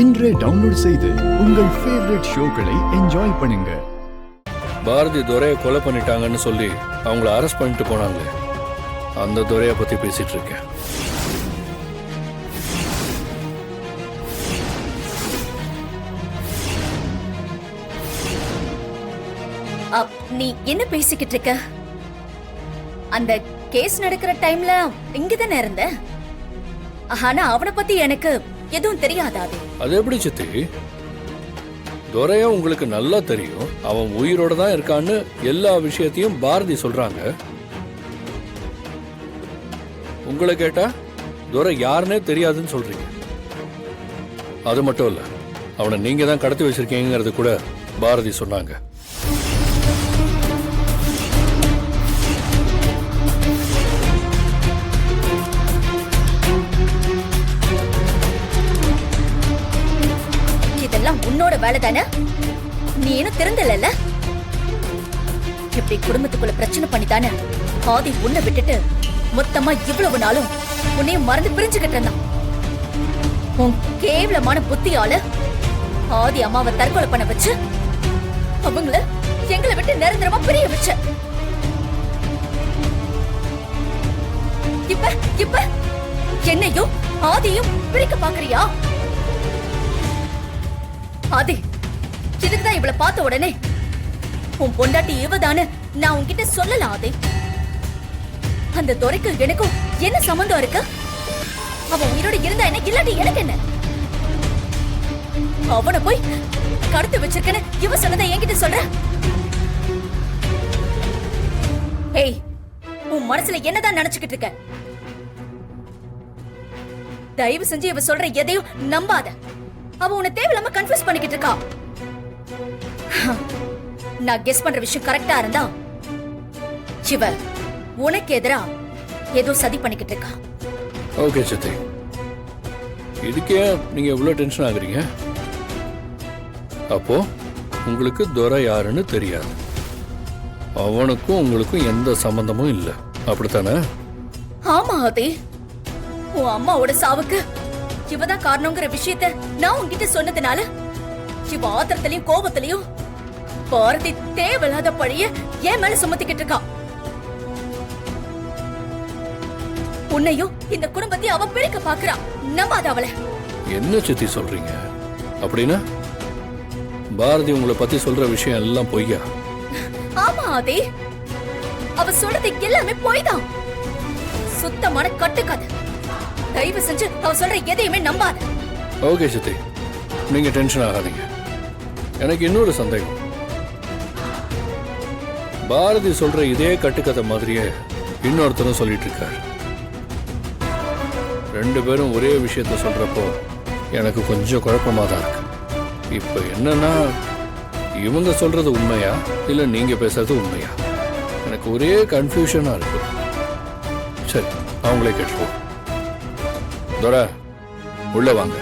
இன்றே டவுன்லோட் செய்து உங்கள் ஃபேவரட் ஷோக்களை என்ஜாய் பண்ணுங்க. பாரதி துரையை கொலை பண்ணிட்டாங்கன்னு சொல்லி அவங்கள அரெஸ்ட் பண்ணிட்டு போனாங்களே, அந்த துரையை பத்தி பேசிட்டு இருக்கேன். நீ என்ன பேசிக்கிட்டு இருக்க? அந்த கேஸ் நடக்கிற டைம்ல இங்கதானே இருந்த. ஆனா அவனை பத்தி எனக்கு எதுவும் தெரியாதாது. அது எப்படி சித்தி? துரையா உங்களுக்கு நல்லா தெரியும். அவன் உயிரோட தான் இருக்கான்னு எல்லா விஷயத்தையும் பாரதி சொல்றாங்க. உங்களை கேட்டா துரை யாருன்னே தெரியாதுன்னு சொல்றீங்க. அது மட்டும் இல்ல, அவனை நீங்க தான் கடத்தி வச்சிருக்கீங்கிறது கூட பாரதி சொன்னாங்க. உன்னோட வேலை தானே? நீ இன்னும் திறந்தல. இப்படி குடும்பத்துக்குள்ள பிரச்சனை பண்ணித்தானே ஆதி உன்னை விட்டுட்டு மொத்தமா இவ்வளவு நாளும் உன்னையும் மறந்து பிரிஞ்சுக்கிட்டு இருந்தான். உன் கேவலமான புத்தியால ஆதி அம்மாவை தற்கொலை பண்ண வச்சு அவங்கள எங்களை விட்டு நிரந்தரமா பிரிய வச்ச. இப்ப என்னையும் ஆதியும் பிரிக்க பாக்குறியா? ஆதி, இதுக்குதான் இவளை பார்த்த உடனே உன் பொண்டாட்டி இவதானு நான் உன்கிட்ட சொல்லல. ஆதி, அந்த துரைக்கு எனக்கும் என்ன சம்பந்தம் இருக்கு? அவன் உயிரோட இருந்தா என்ன, இல்லாட்டி எனக்கு என்ன? அவனை போய் கடத்து வச்சிருக்கேன்னு இவ சொன்னதை என்கிட்ட சொல்ற? ஏய், உன் மனசுல என்னதான் நினைச்சுக்கிட்டு இருக்க? தயவு செஞ்சு இவ சொல்ற எதையும் நம்பாத. அவ உன்னை தேவையில்லாம கன்ஃபியூஸ் பண்ணிக்கிட்டு இருக்கா. நான் கெஸ் பண்ற விஷயம் கரெக்டா இருந்தா சிவ உனக்கு எதிரா ஏதோ சதி பண்ணிக்கிட்டு இருக்கா. ஓகே சித்தி, இதுக்கே நீங்க இவ்வளவு டென்ஷன் ஆகுறீங்க? அப்போ உங்களுக்கு துரை யாருன்னு தெரியாது. அவனுக்கும் உங்களுக்கும் எந்த சம்பந்தமும் இல்ல, அப்படித்தானே? ஆமா ஆதி, உன் அம்மாவோட சாவுக்கு இவதான் காரணங்கிற விஷயத்த நான் உன்கிட்ட சொன்னதுனால இவ ஆத்திரத்திலையும் கோபத்திலையும் பாரதி தேவையில்லாத பழிய என் மேல சுமத்திக்கிட்டு இருக்கா. உன்னையும் இந்த குடும்பத்தையும் அவ பிரிக்க பாக்குறா. நம்பாத அவளை. என்ன சித்தி சொல்றீங்க? அப்படின்னா பாரதி உங்களை பத்தி சொல்ற விஷயம் எல்லாம் பொய்யா? ஆமா ஆதி, அவ சொல்றது எல்லாமே பொய் தான். சுத்தமான கட்டுக்கதை. தயவு செஞ்சு அவ சொல்ற எதையுமே நம்பாத. ஓகே சித்தி, நீங்க டென்ஷன் ஆகாதீங்க. எனக்கு இன்னொரு சந்தேகம். பாரதி சொல்ற இதே கட்டுக்கதை மாதிரியே இன்னொருத்தரும் சொல்லிட்டு இருக்காரு. ரெண்டு பேரும் ஒரே விஷயத்த சொல்றப்போ எனக்கு கொஞ்சம் குழப்பமா தான் இருக்கு. இப்ப என்னன்னா, இவங்க சொல்றது உண்மையா இல்ல நீங்க பேசுறது உண்மையா? எனக்கு ஒரே கன்ஃபியூஷனா இருக்கு. சரி, அவங்களே கேட்டுருவோம். துரை, உள்ள வாங்க.